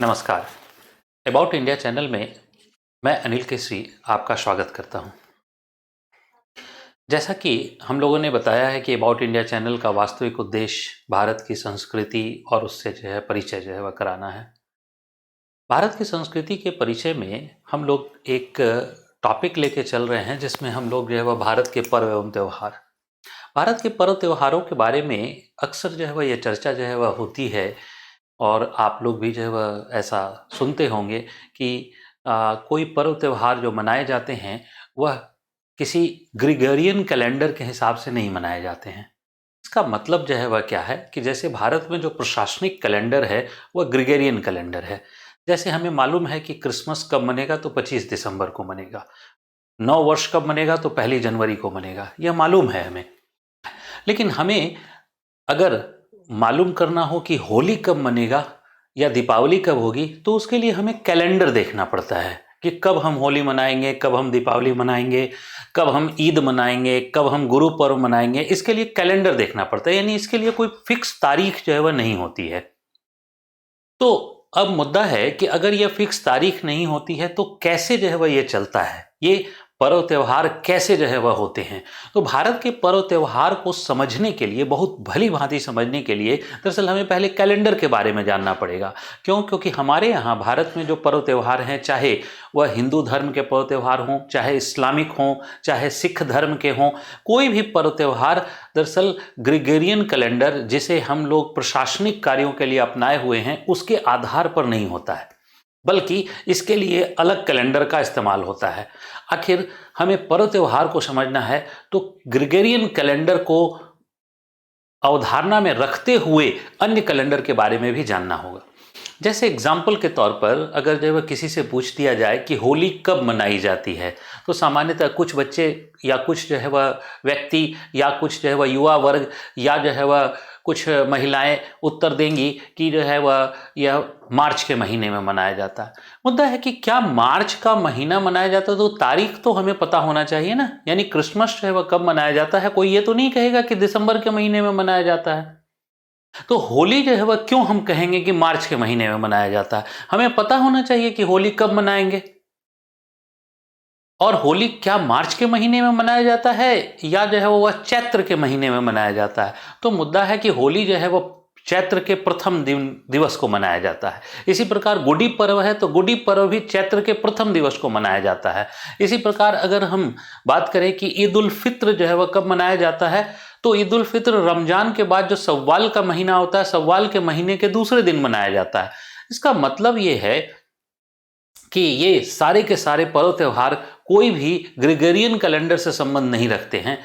नमस्कार। About India channel में मैं अनिल केसरी आपका स्वागत करता हूं। जैसा कि हम लोगों ने बताया है कि अबाउट इंडिया चैनल का वास्तविक उद्देश्य भारत की संस्कृति और उससे परिचय वह कराना है। भारत की संस्कृति के परिचय में हम लोग एक टॉपिक लेके चल रहे हैं जिसमें हम लोग वह भारत के पर्व एवं त्यौहार, भारत के पर्व त्योहारों के बारे में अक्सर वह ये चर्चा वह होती है और आप लोग भी वह ऐसा सुनते होंगे कि कोई पर्व त्यौहार जो मनाए जाते हैं वह किसी ग्रिगोरियन कैलेंडर के हिसाब से नहीं मनाए जाते हैं। इसका मतलब वह क्या है कि जैसे भारत में जो प्रशासनिक कैलेंडर है वह ग्रिगोरियन कैलेंडर है। जैसे हमें मालूम है कि क्रिसमस कब मनेगा तो 25 दिसंबर को मनेगा, नव वर्ष कब मनेगा तो 1 जनवरी को मनेगा, यह मालूम है हमें। लेकिन हमें अगर मालूम करना हो कि होली कब मनेगा या दीपावली कब होगी तो उसके लिए हमें कैलेंडर देखना पड़ता है कि कब हम होली मनाएंगे, कब हम दीपावली मनाएंगे, कब हम ईद मनाएंगे, कब हम गुरु पर्व मनाएंगे। इसके लिए कैलेंडर देखना पड़ता है, यानी इसके लिए कोई फिक्स तारीख वह नहीं होती है। तो अब मुद्दा है कि अगर यह फिक्स तारीख नहीं होती है तो कैसे वह ये चलता है, ये पर्व त्यौहार कैसे वह होते हैं। तो भारत के पर्व त्यौहार को समझने के लिए, बहुत भली भांति समझने के लिए दरअसल हमें पहले कैलेंडर के बारे में जानना पड़ेगा। क्यों? क्योंकि हमारे यहाँ भारत में जो पर्व त्यौहार हैं, चाहे वह हिंदू धर्म के पर्व त्यौहार हों, चाहे इस्लामिक हों, चाहे सिख धर्म के हों, कोई भी पर्व त्यौहार दरअसल ग्रिगोरियन कैलेंडर जिसे हम लोग प्रशासनिक कार्यों के लिए अपनाए हुए हैं उसके आधार पर नहीं होता है, बल्कि इसके लिए अलग कैलेंडर का इस्तेमाल होता है। आखिर हमें पर्व त्योहार को समझना है तो ग्रिगोरियन कैलेंडर को अवधारणा में रखते हुए अन्य कैलेंडर के बारे में भी जानना होगा। जैसे एग्जाम्पल के तौर पर अगर वह किसी से पूछ दिया जाए कि होली कब मनाई जाती है तो सामान्यतः कुछ बच्चे या कुछ वह व्यक्ति या कुछ वह युवा वर्ग या वह कुछ महिलाएं उत्तर देंगी कि वह यह मार्च के महीने में मनाया जाता है। मुद्दा है कि क्या मार्च का महीना मनाया जाता है तो तारीख तो हमें पता होना चाहिए ना, यानी क्रिसमस वह कब मनाया जाता है। कोई ये तो नहीं कहेगा कि दिसंबर के महीने में मनाया जाता है। तो होली वह क्यों हम कहेंगे कि मार्च के महीने में मनाया जाता है। हमें पता होना चाहिए कि होली कब मनाएंगे, और होली क्या मार्च के महीने में मनाया जाता है या वह चैत्र के महीने में मनाया जाता है। तो मुद्दा है कि होली वह चैत्र के प्रथम दिवस को मनाया जाता है। इसी प्रकार गुड़ी पर्व है तो गुड़ी पर्व भी चैत्र के प्रथम दिवस को मनाया जाता है। इसी प्रकार अगर हम बात करें कि ईद उल फित्र वह कब मनाया जाता है तो ईद उल फित्र रमजान के बाद जो सव्वाल का महीना होता है, सव्वाल के महीने के दूसरे दिन मनाया जाता है। इसका मतलब ये है कि ये सारे के सारे पर्व त्यौहार कोई भी ग्रिगोरियन कैलेंडर से संबंध नहीं रखते हैं।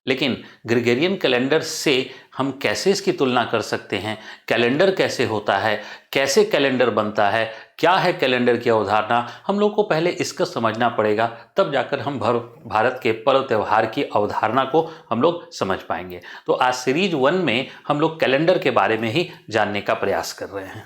लेकिन ग्रिगोरियन कैलेंडर से हम कैसे इसकी तुलना कर सकते हैं, कैलेंडर कैसे होता है, कैसे कैलेंडर बनता है, क्या है कैलेंडर की अवधारणा, हम लोग को पहले इसका समझना पड़ेगा, तब जाकर हम भारत के पर्व त्यौहार की अवधारणा को हम लोग समझ पाएंगे। तो आज सीरीज 1 में हम लोग कैलेंडर के बारे में ही जानने का प्रयास कर रहे हैं।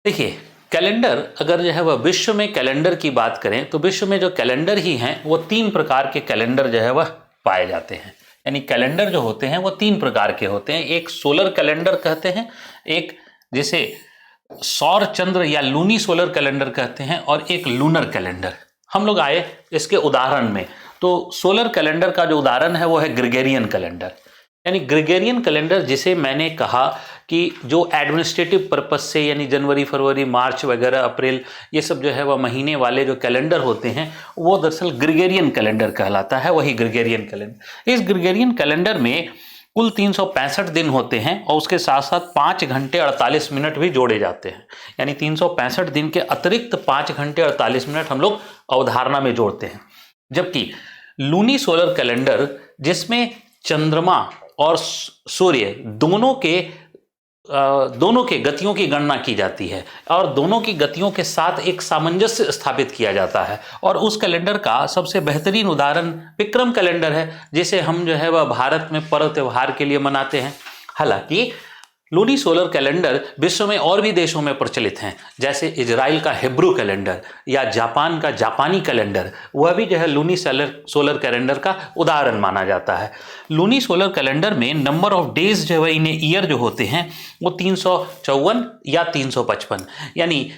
देखिए, कैलेंडर अगर वह विश्व में कैलेंडर की बात करें तो विश्व में जो कैलेंडर ही हैं वो 3 प्रकार के कैलेंडर वह पाए जाते हैं। यानी कैलेंडर जो होते हैं वो 3 प्रकार के होते हैं। एक सोलर कैलेंडर कहते हैं, एक जिसे सौर चंद्र या लूनी सोलर कैलेंडर कहते हैं, और एक लूनर कैलेंडर। हम लोग आए इसके उदाहरण में, तो सोलर कैलेंडर का जो उदाहरण है वो है ग्रिगोरियन कैलेंडर। यानी ग्रिगोरियन कैलेंडर जिसे मैंने कहा कि जो एडमिनिस्ट्रेटिव पर्पस से, यानी जनवरी, फरवरी, मार्च वगैरह, अप्रैल, ये सब वह महीने वाले जो कैलेंडर होते हैं वो दरअसल ग्रिगोरियन कैलेंडर कहलाता है, वही ग्रिगोरियन कैलेंडर। इस ग्रिगोरियन कैलेंडर में कुल 365 दिन होते हैं और उसके साथ साथ 5 घंटे 48 मिनट भी जोड़े जाते हैं। यानी 365 दिन के अतिरिक्त 5 घंटे 48 मिनट हम लोग अवधारणा में जोड़ते हैं। जबकि लूनी सोलर कैलेंडर जिसमें चंद्रमा और सूर्य दोनों के गतियों की गणना की जाती है और दोनों की गतियों के साथ एक सामंजस्य स्थापित किया जाता है। और उस कैलेंडर का सबसे बेहतरीन उदाहरण विक्रम कैलेंडर है, जिसे हम वह भारत में पर्व त्योहार के लिए मनाते हैं। हालांकि लूनी सोलर कैलेंडर विश्व में और भी देशों में प्रचलित हैं, जैसे इजराइल का हिब्रू कैलेंडर या जापान का जापानी कैलेंडर, वह भी जो है लूनी सोलर कैलेंडर का उदाहरण माना जाता है। लूनी सोलर कैलेंडर में नंबर ऑफ डेज जो है इन ईयर जो होते हैं वो 354 या 355, यानी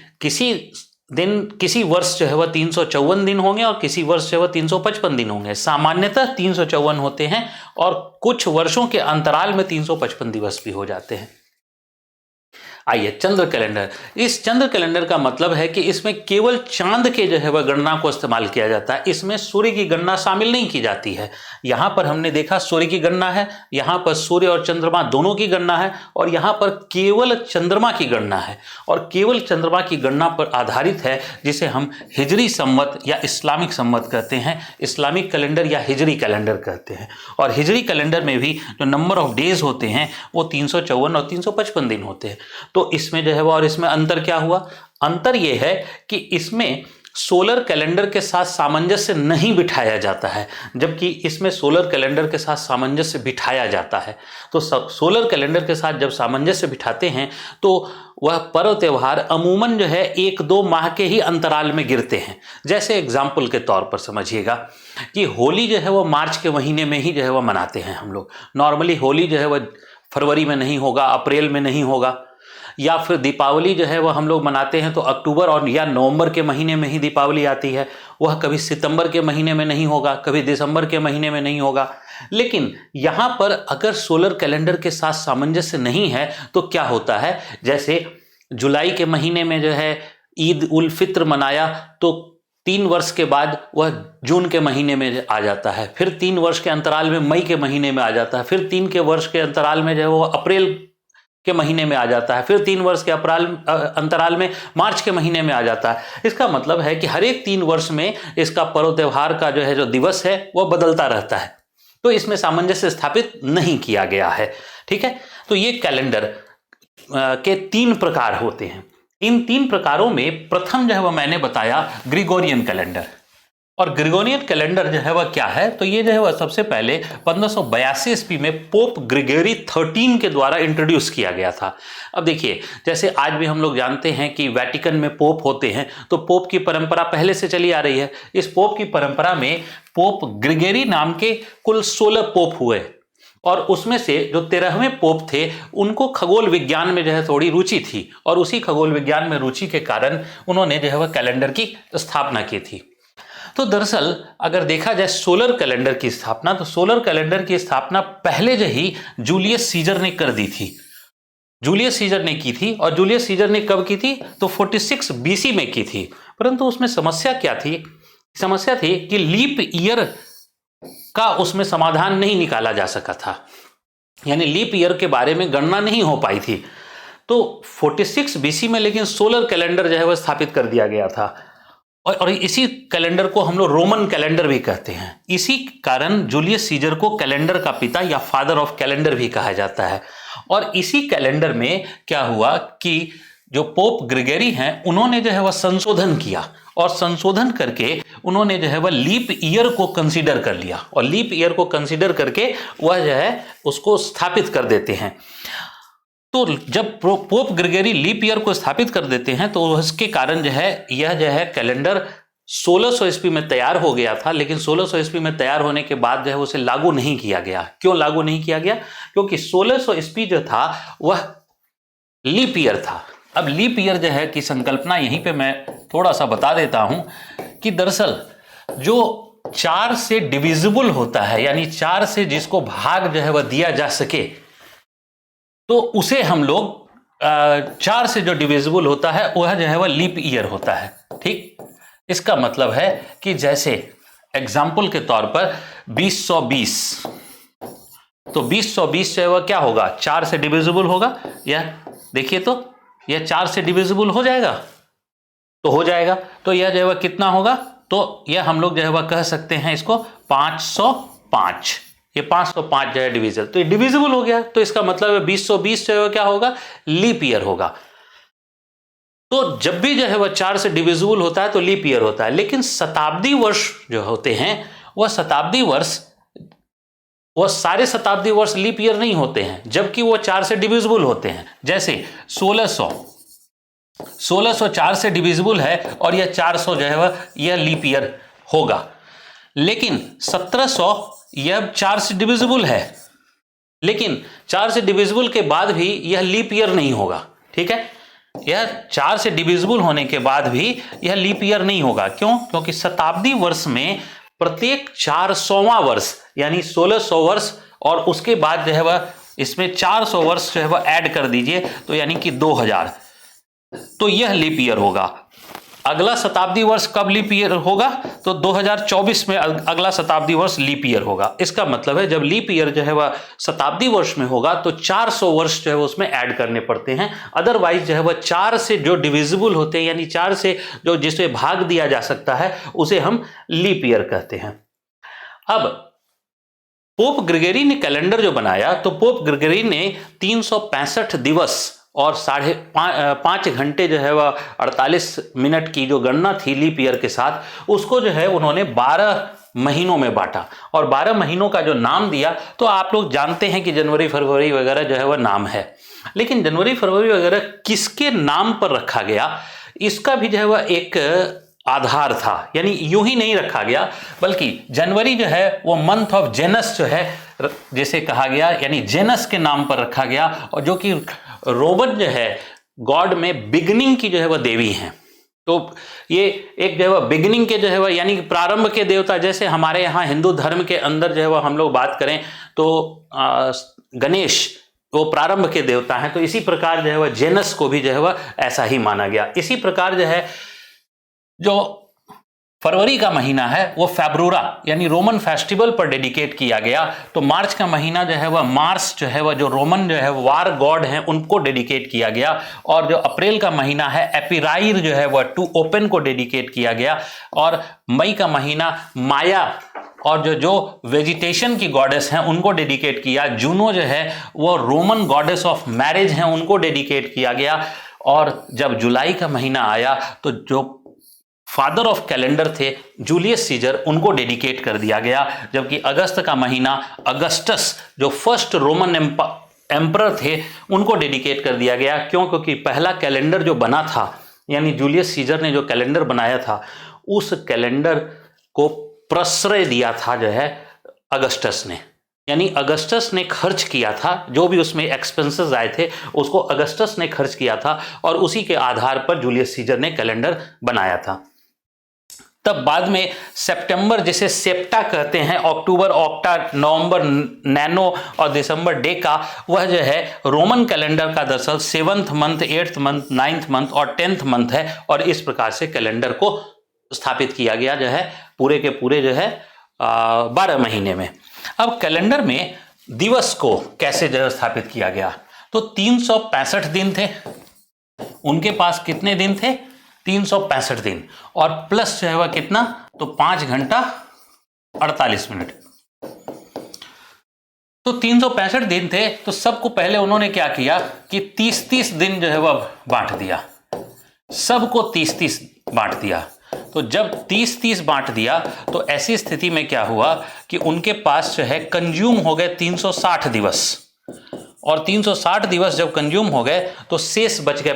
किसी वर्ष जो है वह 354 दिन होंगे और किसी वर्ष जो है वह 355 दिन होंगे। सामान्यतः 354 होते हैं और कुछ वर्षों के अंतराल में 355 दिवस भी हो जाते हैं। आइए चंद्र कैलेंडर। इस चंद्र कैलेंडर का मतलब है कि इसमें केवल चांद के जो है वह गणना को इस्तेमाल किया जाता है, इसमें सूर्य की गणना शामिल नहीं की जाती है। यहाँ पर हमने देखा सूर्य की गणना है, यहाँ पर सूर्य और चंद्रमा दोनों की गणना है, और यहाँ पर केवल चंद्रमा की गणना है, और केवल चंद्रमा की गणना पर आधारित है, जिसे हम हिजरी संवत या इस्लामिक संवत कहते हैं, इस्लामिक कैलेंडर या हिजरी कैलेंडर कहते हैं। और हिजरी कैलेंडर में भी जो नंबर ऑफ डेज होते हैं वो 354 और 355 दिन होते हैं। तो इसमें जो है वो, और इसमें अंतर क्या हुआ? अंतर ये है कि इसमें सोलर कैलेंडर के साथ सामंजस्य नहीं बिठाया जाता है, जबकि इसमें सोलर कैलेंडर के साथ सामंजस्य बिठाया जाता है। तो सोलर कैलेंडर के साथ जब सामंजस्य बिठाते हैं तो वह पर्व त्यौहार अमूमन जो है 1-2 माह के ही अंतराल में गिरते हैं। जैसे एग्जाम्पल के तौर पर समझिएगा कि होली जो है वो मार्च के महीने में ही जो है वह मनाते हैं हम लोग। नॉर्मली होली जो है वह फरवरी में नहीं होगा, अप्रैल में नहीं होगा, या फिर दीपावली जो है वह हम लोग मनाते हैं तो अक्टूबर और या नवंबर के महीने में ही दीपावली आती है। वह कभी सितंबर के महीने में नहीं होगा, कभी दिसंबर के महीने में नहीं होगा। लेकिन यहाँ पर अगर सोलर कैलेंडर के साथ सामंजस्य नहीं है तो क्या होता है, जैसे जुलाई के महीने में जो है ईद उल फित्र मनाया तो 3 वर्ष के बाद वह जून के महीने में आ जाता है, फिर 3 वर्ष के अंतराल में मई के महीने में आ जाता है, फिर 3 के वर्ष के अंतराल में जो है वो अप्रैल के महीने में आ जाता है, फिर 3 वर्ष के अंतराल में मार्च के महीने में आ जाता है। इसका मतलब है कि हर एक 3 वर्ष में इसका पर्व त्यौहार का जो है जो दिवस है वह बदलता रहता है। तो इसमें सामंजस्य स्थापित नहीं किया गया है। ठीक है, तो ये कैलेंडर के 3 प्रकार होते हैं। इन 3 प्रकारों में प्रथम जो है वह मैंने बताया ग्रिगोरियन कैलेंडर। और ग्रिगोरियन कैलेंडर जो है वह क्या है, तो ये जो है वह सबसे पहले 1582 ईस्वी में पोप ग्रिगोरी 13 के द्वारा इंट्रोड्यूस किया गया था। अब देखिए, जैसे आज भी हम लोग जानते हैं कि वेटिकन में पोप होते हैं, तो पोप की परंपरा पहले से चली आ रही है। इस पोप की परंपरा में पोप ग्रिगोरी नाम के कुल 16 पोप हुए, और उसमें से जो 13वें पोप थे उनको खगोल विज्ञान में जो है थोड़ी रुचि थी, और उसी खगोल विज्ञान में रुचि के कारण उन्होंने जो है वह कैलेंडर की स्थापना की थी। तो दरअसल अगर देखा जाए सोलर कैलेंडर की स्थापना, तो सोलर कैलेंडर की स्थापना पहले जो ही जूलियस सीजर ने कर दी थी। जूलियस सीजर ने की थी, और जूलियस सीजर ने कब की थी, तो 46 बीसी में की थी। परंतु उसमें समस्या क्या थी? समस्या थी कि लीप ईयर का उसमें समाधान नहीं निकाला जा सका था, यानी लीप ईयर के बारे में गणना नहीं हो पाई थी। तो 46 बीसी में लेकिन सोलर कैलेंडर जो है वह स्थापित कर दिया गया था, और इसी कैलेंडर को हम लोग रोमन कैलेंडर भी कहते हैं। इसी कारण जूलियस सीजर को कैलेंडर का पिता या फादर ऑफ कैलेंडर भी कहा जाता है। और इसी कैलेंडर में क्या हुआ कि जो पोप ग्रिगोरी हैं उन्होंने जो है वह संशोधन किया, और संशोधन करके उन्होंने जो है वह लीप ईयर को कंसीडर कर लिया, और लीप ईयर को कंसीडर करके वह जो है उसको स्थापित कर देते हैं। तो जब पोप ग्रिगोरी लीप ईयर को स्थापित कर देते हैं तो उसके कारण जो है यह जो है कैलेंडर 1600 ईस्वी में तैयार हो गया था, लेकिन 1600 ईस्वी में तैयार होने के बाद जो है उसे लागू नहीं किया गया। क्यों लागू नहीं किया गया? क्योंकि 1600 ईस्वी जो था वह लीप ईयर था। अब लीप ईयर जो है की संकल्पना यहीं पे मैं थोड़ा सा बता देता हूं कि दरअसल जो 4 से डिविजिबल होता है, यानी 4 से जिसको भाग जो है वह दिया जा सके, तो उसे हम लोग 4 से जो डिविजिबल होता है वह जो है वह लीप ईयर होता है। ठीक, इसका मतलब है कि जैसे एग्जाम्पल के तौर पर 2020, तो 2020 जो है वह क्या होगा, 4 से डिविजिबल होगा। यह देखिए, तो यह 4 से डिविजिबल हो जाएगा, तो हो जाएगा, तो यह जो है वह कितना होगा, तो यह हम लोग जो है वह कह सकते हैं इसको 505। ये 505 जो है डिविजल, तो ये डिविजिबल हो गया। तो इसका मतलब है 2020 जो है क्या होगा, लीप ईयर होगा। तो जब भी जो है वह 4 से डिविजिबल होता है तो लीप ईयर होता है। लेकिन शताब्दी वर्ष जो होते हैं वह शताब्दी वर्ष वो सारे शताब्दी वर्ष लीप ईयर नहीं होते हैं, जबकि वो 4 से डिविजिबल होते हैं। जैसे 1600 4 से डिविजिबल है और यह 400 जो है यह लीप ईयर होगा। लेकिन 1700 यह 4 से डिविजिबल है, लेकिन 4 से डिविजिबल के बाद भी यह लीप ईयर नहीं होगा। ठीक है, यह 4 से डिविजिबल होने के बाद भी यह लीप ईयर नहीं होगा। क्यों? क्योंकि शताब्दी वर्ष में प्रत्येक 400वां वर्ष यानी 1600 वर्ष और उसके बाद जो है वह इसमें 400 वर्ष जो है वह ऐड कर दीजिए तो यानी कि 2000, तो यह लीप ईयर होगा। अगला शताब्दी वर्ष कब लीप ईयर होगा? तो 2024 में अगला शताब्दी वर्ष लीप ईयर होगा। इसका मतलब है जब लीप ईयर जो है वह शताब्दी वर्ष में होगा तो 400 वर्ष जो है उसमें ऐड करने पड़ते हैं। अदरवाइज जो है वह 4 से जो डिविजिबल होते हैं यानी 4 से जो जिसे भाग दिया जा सकता है उसे हम लीप ईयर कहते हैं। अब पोप ग्रिगरी ने कैलेंडर जो बनाया तो पोप ग्रिगरी ने 365 दिवस और 5.5 घंटे जो है वह 48 मिनट की जो गणना थी लीप ईयर के साथ, उसको जो है उन्होंने 12 महीनों में बांटा और 12 महीनों का जो नाम दिया। तो आप लोग जानते हैं कि जनवरी फरवरी वगैरह जो है वह नाम है, लेकिन जनवरी फरवरी वगैरह किसके नाम पर रखा गया इसका भी जो है वह एक आधार था। यानी यूं ही नहीं रखा गया बल्कि जनवरी जो है वो मंथ ऑफ जेनस जो है जिसे कहा गया यानी जेनस के नाम पर रखा गया, और जो कि रोमन जो है गॉड में बिगनिंग की जो है वह देवी हैं। तो ये एक जो है वह बिगनिंग के जो है वह यानी प्रारंभ के देवता, जैसे हमारे यहाँ हिंदू धर्म के अंदर जो है वह हम लोग बात करें तो गणेश वो प्रारंभ के देवता हैं, तो इसी प्रकार जो है वह जेनस को भी जो है वह ऐसा ही माना गया। इसी प्रकार जो है जो फरवरी का महीना है वो फेब्रुरा यानी रोमन फेस्टिवल पर डेडिकेट किया गया। तो मार्च का महीना जो है वह मार्स जो है वह जो रोमन जो है वार गॉड हैं उनको डेडिकेट किया गया, और जो अप्रैल का महीना है एपिराइर जो है वह टू ओपन को डेडिकेट किया गया, और मई का महीना माया और जो वेजिटेशन की गॉडेस हैं उनको डेडिकेट किया। जूनो जो है वो रोमन गॉडेस ऑफ मैरिज हैं उनको डेडिकेट किया गया, और जब जुलाई का महीना आया तो जो फादर ऑफ कैलेंडर थे जूलियस सीजर उनको डेडिकेट कर दिया गया। जबकि अगस्त का महीना अगस्टस जो फर्स्ट रोमन एम्परर थे उनको डेडिकेट कर दिया गया। क्यों? क्योंकि पहला कैलेंडर जो बना था यानी जूलियस सीजर ने जो कैलेंडर बनाया था उस कैलेंडर को प्रश्रय दिया था जो है अगस्टस ने, यानी अगस्टस ने खर्च किया था, जो भी उसमें एक्सपेंसेस आए थे उसको अगस्टस ने खर्च किया था, और उसी के आधार पर जूलियस सीजर ने कैलेंडर बनाया था। तब बाद में सितंबर जिसे सेप्टा कहते हैं, अक्टूबर ऑक्टा, नवंबर नैनो और दिसंबर डेका, वह जो है रोमन कैलेंडर का दरअसल 7th month, 8th month, 9th month और 10th मंथ है, और इस प्रकार से कैलेंडर को स्थापित किया गया जो है पूरे के पूरे जो है 12 महीने में। अब कैलेंडर में दिवस को कैसे जो है स्थापित किया गया? तो 365 दिन थे, उनके पास कितने दिन थे? 365 दिन, और प्लस जो है वह कितना? तो 5 घंटा 48 मिनट। तो 365 दिन थे, तो सबको पहले उन्होंने क्या किया कि 30-30 दिन जो है वह बांट दिया, सबको 30-30 बांट दिया। तो जब 30-30 बांट दिया तो ऐसी स्थिति में क्या हुआ कि उनके पास जो है कंज्यूम हो गए 360 दिवस, और 360 दिवस जब कंज्यूम हो गए तो शेष बच गए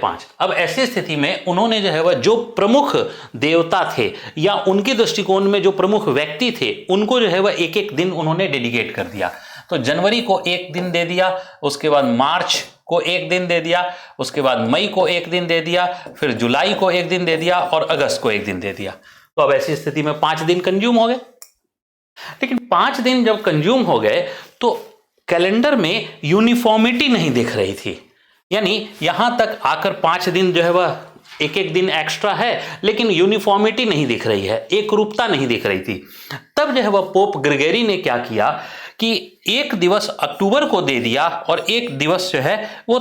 5। अब ऐसी स्थिति में उन्होंने जो है वह जो प्रमुख देवता थे या उनके दृष्टिकोण में जो प्रमुख व्यक्ति थे उनको जो है वह एक एक दिन उन्होंने डेडिकेट कर दिया। तो जनवरी को 1 दिन दे दिया, उसके बाद मार्च को 1 दिन दे दिया, उसके बाद मई को 1 दिन दे दिया, फिर जुलाई को 1 दिन दे दिया और अगस्त को 1 दिन दे दिया। तो अब ऐसी स्थिति में 5 दिन कंज्यूम हो गए। लेकिन 5 दिन जब कंज्यूम हो गए तो कैलेंडर में यूनिफॉर्मिटी नहीं दिख रही थी, यानी यहां तक आकर 5 दिन जो है वह एक एक दिन एक्स्ट्रा है, लेकिन यूनिफॉर्मिटी नहीं दिख रही है, एक रूपता नहीं दिख रही थी। तब जो है वह पोप ग्रिगरी ने क्या किया कि 1 दिवस अक्टूबर को दे दिया और 1 दिवस जो है वो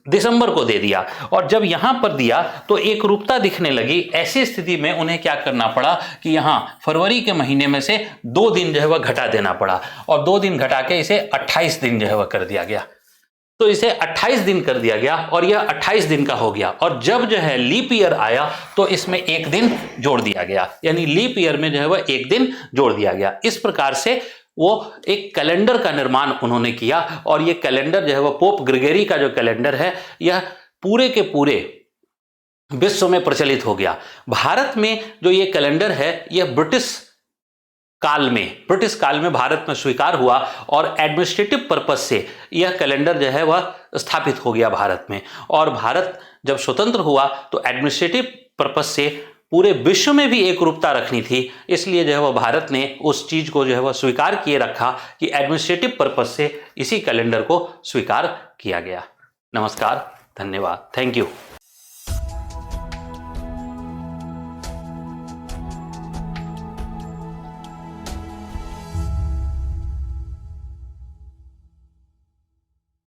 दिसंबर को दे दिया, और जब यहां पर दिया तो एक रूपता दिखने लगी। ऐसी स्थिति में उन्हें क्या करना पड़ा कि यहां फरवरी के महीने में से 2 दिन जो है वह घटा देना पड़ा, और 2 दिन घटा के इसे 28 दिन जो है वह कर दिया गया। तो इसे 28 दिन कर दिया गया और यह 28 दिन का हो गया। और जब जो है लीप ईयर आया तो इसमें एक दिन जोड़ दिया गया, यानी लीप ईयर में जो है वह एक दिन जोड़ दिया गया। इस प्रकार से वो एक कैलेंडर का निर्माण उन्होंने किया और ये कैलेंडर जो है वह पोप ग्रिगोरी का जो कैलेंडर है यह पूरे के पूरे विश्व में प्रचलित हो गया। भारत में जो ये कैलेंडर है यह ब्रिटिश काल में भारत में स्वीकार हुआ और एडमिनिस्ट्रेटिव पर्पस से यह कैलेंडर जो है वह स्थापित हो गया भारत में। और भारत जब स्वतंत्र हुआ तो एडमिनिस्ट्रेटिव पर्पस से पूरे विश्व में भी एक रूपता रखनी थी, इसलिए जो है वह भारत ने उस चीज को जो है वह स्वीकार किए रखा कि एडमिनिस्ट्रेटिव पर्पस से इसी कैलेंडर को स्वीकार किया गया। नमस्कार, धन्यवाद, थैंक यू।